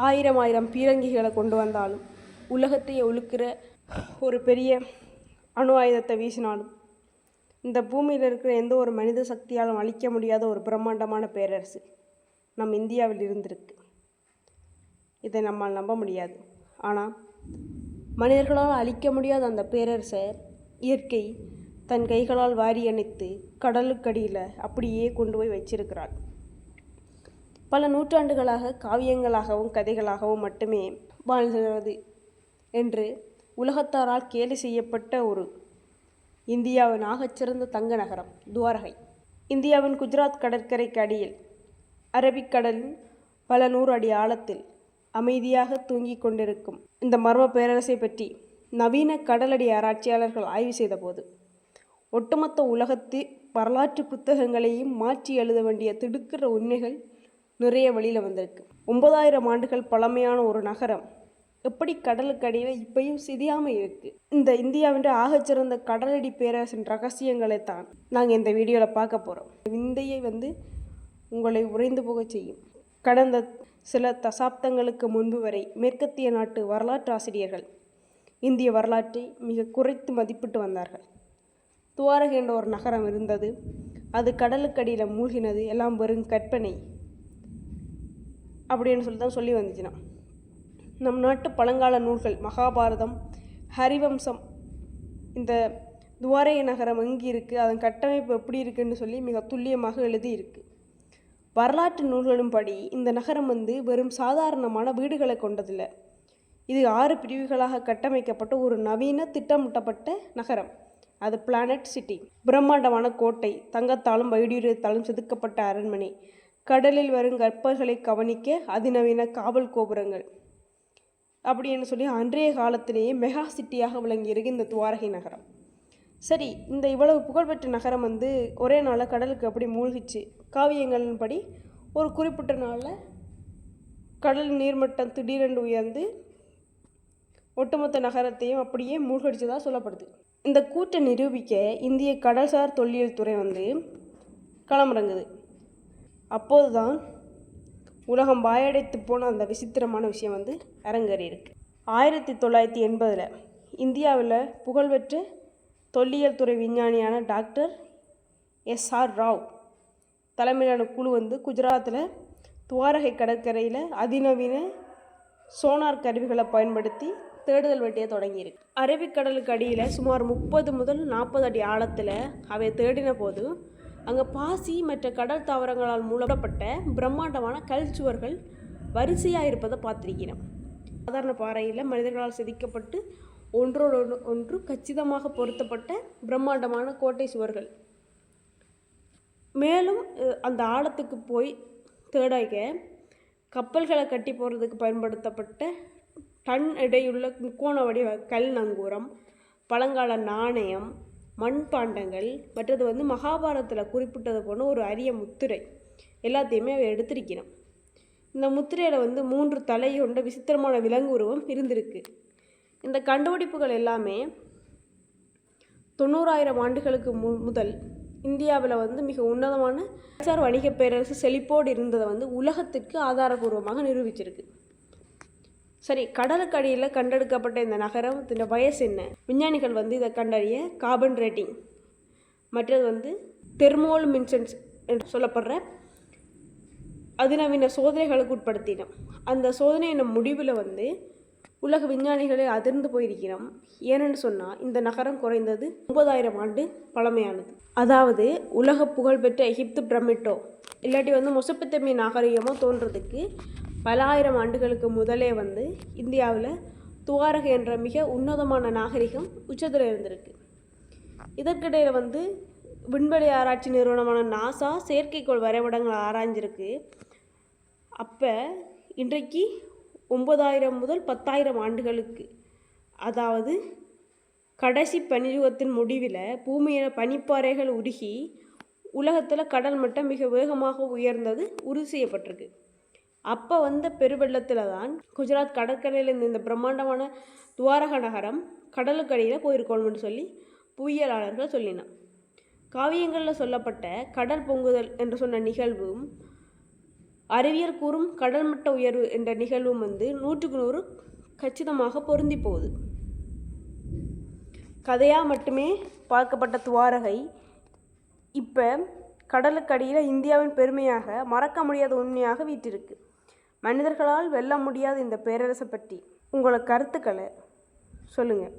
ஆயிரம் ஆயிரம் பீரங்கிகளை கொண்டு வந்தாலும், உலகத்தையே உலுக்கிற ஒரு பெரிய அணு ஆயுதத்தை வீசினாலும், இந்த பூமியில் இருக்கிற எந்த ஒரு மனித சக்தியாலும் அழிக்க முடியாத ஒரு பிரம்மாண்டமான பேரரசு நம் இந்தியாவில் இருந்திருக்கு. இதை நம்மால் நம்ப முடியாது. ஆனால் மனிதர்களால் அழிக்க முடியாத அந்த பேரரசை இயற்கை தன் கைகளால் வாரி அணைத்து கடலுக்கடியில் அப்படியே கொண்டு போய் வச்சிருக்கிறாள். பல நூற்றாண்டுகளாக காவியங்களாகவும் கதைகளாகவும் மட்டுமே வாழ்கிறது என்று உலகத்தாரால் கேலி செய்யப்பட்ட ஒரு இந்தியாவின் ஆகச்சிறந்த தங்க நகரம் துவாரகை. இந்தியாவின் குஜராத் கடற்கரைக்கு அடியில் அரபிக்கடலின் பல 100 அடி ஆழத்தில் அமைதியாக தூங்கிக் கொண்டிருக்கும் இந்த மர்ம பேரரசை பற்றி நவீன கடலடி ஆராய்ச்சியாளர்கள் ஆய்வு செய்தபோது ஒட்டுமொத்த உலகத்து வரலாற்று புத்தகங்களையும் மாற்றி எழுத வேண்டிய திடுக்கிற உண்மைகள் நிறைய வெளியில் வந்திருக்கு. 9000 ஆண்டுகள் பழமையான ஒரு நகரம் எப்படி கடலுக்கு அடியில் இப்பயும் சிதியாமல் இருக்குது. இந்த இந்தியாவின் ஆகச்சிறந்த கடலடி பேரரசின் ரகசியங்களை தான் நாங்கள் இந்த வீடியோவில் பார்க்க போகிறோம். விந்தையை உங்களை உறைந்து போக செய்யும். கடந்த சில தசாப்தங்களுக்கு முன்பு வரை மேற்கத்திய நாட்டு வரலாற்று ஆசிரியர்கள் இந்திய வரலாற்றை மிக குறைத்து மதிப்பிட்டு வந்தார்கள். துவாரகை என்ற ஒரு நகரம் இருந்தது, அது கடலுக்கடியில் மூழ்கினது, எல்லாம் வெறும் கற்பனை அப்படின்னு தான் சொல்லி வந்துச்சுன்னா. நம் நாட்டு பழங்கால நூல்கள் மகாபாரதம், ஹரிவம்சம் இந்த துவாரகை நகரம் எங்கே இருக்குது, அதன் கட்டமைப்பு எப்படி இருக்குன்னு சொல்லி மிக துல்லியமாக எழுதியிருக்கு. வரலாற்று நூல்களும் படி இந்த நகரம் வெறும் சாதாரணமான வீடுகளை கொண்டதில்லை. இது 6 பிரிவுகளாக கட்டமைக்கப்பட்ட ஒரு நவீன திட்டமிட்டப்பட்ட நகரம். அது பிளானட் சிட்டி. பிரம்மாண்டமான கோட்டை, தங்கத்தாலும் வைடூரியத்தாலும் செதுக்கப்பட்ட அரண்மனை, கடலில் வரும் கப்பல்களை கவனிக்க அதிநவீன காவல் கோபுரங்கள் அப்படின்னு சொல்லி அன்றைய காலத்திலேயே மெகா சிட்டியாக விளங்கியிருக்கு இந்த துவாரகை நகரம். சரி, இந்த இவ்வளவு புகழ்பெற்ற நகரம் ஒரே நாளில் கடலுக்கு அப்படி மூழ்கிச்சு. காவியங்களின் படி ஒரு குறிப்பிட்ட நாளில் கடல் நீர்மட்டம் திடீரென்று உயர்ந்து ஒட்டுமொத்த நகரத்தையும் அப்படியே மூழ்கடிச்சதாக சொல்லப்படுது. இந்த கூட்டை நிரூபிக்க இந்திய கடல்சார் தொல்லியல் துறை களமிறங்குது. அப்போது தான் உலகம் வாயடைத்து போன அந்த விசித்திரமான விஷயம் அரங்கேறி இருக்கு. 1980 இந்தியாவில் புகழ்பெற்ற தொல்லியல் துறை விஞ்ஞானியான டாக்டர் SR ராவ் தலைமையிலான குழு குஜராத்தில் துவாரகை கடற்கரையில் அதிநவீன சோனார் கருவிகளை பயன்படுத்தி தேடுதல் வேட்டையை தொடங்கியிருக்கு. அரபிக்கடலுக்கு அடியில் சுமார் 30 முதல் 40 அடி ஆழத்தில் அவை தேடின போது அங்கே பாசி மற்ற கடல் தாவரங்களால் மூடப்பட்ட பிரம்மாண்டமான கல்சுவர்கள் வரிசையாக இருப்பதை பார்த்திருக்கிறோம். சாதாரண பாறையில் மனிதர்களால் செதுக்கப்பட்டு ஒன்றோடு ஒன்று கச்சிதமாக பொருத்தப்பட்ட பிரம்மாண்டமான கோட்டை சுவர்கள். மேலும் அந்த ஆழத்துக்கு போய் தேடாக கப்பல்களை கட்டி போகிறதுக்கு பயன்படுத்தப்பட்ட டன் எடையுள்ள முக்கோண வடிவ கல் நங்கூரம், பழங்கால நாணயம், மண்பாண்டங்கள், மற்றது மகாபாரதத்தில் குறிப்பிட்டது போன ஒரு அரிய முத்திரை எல்லாத்தையுமே அவை எடுத்திருக்கணும். இந்த முத்திரையில் 3 தலை கொண்ட விசித்திரமான விலங்கு உருவம் இருந்திருக்கு. இந்த கண்டுபிடிப்புகள் எல்லாமே 90,000 ஆண்டுகளுக்கு முதல் இந்தியாவில் மிக உன்னதமான கடல்சார் வணிக பேரரசு செழிப்போடு இருந்ததை உலகத்திற்கு ஆதாரபூர்வமாக நிரூபிச்சிருக்கு. சரி, கடலுக்கு அடியில் கண்டெடுக்கப்பட்ட இந்த நகரத்தின் வயசு என்ன? விஞ்ஞானிகள் இதை கண்டறிய கார்பன் ரேட்டிங், மற்றது தெர்மோலுமினன்ஸ் என்று சொல்லப்படுற அதிநவீன சோதனைகளுக்கு உட்படுத்தினோம். அந்த சோதனையின் முடிவில் உலக விஞ்ஞானிகளை அதிர்ந்து போயிருக்கிறோம். ஏனென்று சொன்னால் இந்த நகரம் குறைந்தது 90,000 ஆண்டு பழமையானது. அதாவது உலக புகழ்பெற்ற எகிப்து பிரமிட்டோ இல்லாட்டி மொசப்பத்தேமிய நாகரிகமோ தோன்றதுக்கு பல ஆயிரம் ஆண்டுகளுக்கு முதலே இந்தியாவில் துவாரகை என்ற மிக உன்னதமான நாகரிகம் உச்சத்தில் இருந்திருக்கு. இதற்கிடையில் விண்வெளி ஆராய்ச்சி நிறுவனமான நாசா செயற்கைக்கோள் வரைபடங்களை ஆராய்ஞ்சிருக்கு. அப்போ இன்றைக்கு 9,000 முதல் 10,000 ஆண்டுகளுக்கு, அதாவது கடைசி பனியுகத்தின் முடிவில் பூமியில் பனிப்பாறைகள் உருகி உலகத்தில் கடல் மட்டம் மிக வேகமாக உயர்ந்தது உறுதி செய்யப்பட்டிருக்கு. அப்போ பெருவெள்ளத்தில் தான் குஜராத் கடற்கரையில் இந்த பிரம்மாண்டமான துவாரகா நகரம் கடலுக்கடியில் போயிருக்கணும்னு சொல்லி புவியியலாளர்கள் சொல்லினான். காவியங்களில் சொல்லப்பட்ட கடல் பொங்குதல் என்று சொன்ன நிகழ்வும் அறிவியல் கூறும் கடல் மட்ட உயர்வு என்ற நிகழ்வும் 100க்கு 100 கச்சிதமாக பொருந்தி போகுது. கதையாக மட்டுமே பார்க்கப்பட்ட துவாரகை இப்போ கடலுக்கடியில் இந்தியாவின் பெருமையாக மறக்க முடியாத உண்மையாக வீற்றிருக்கு. மனிதர்களால் வெல்ல முடியாத இந்த பேரரசை பற்றி உங்களோட கருத்துக்களை சொல்லுங்கள்.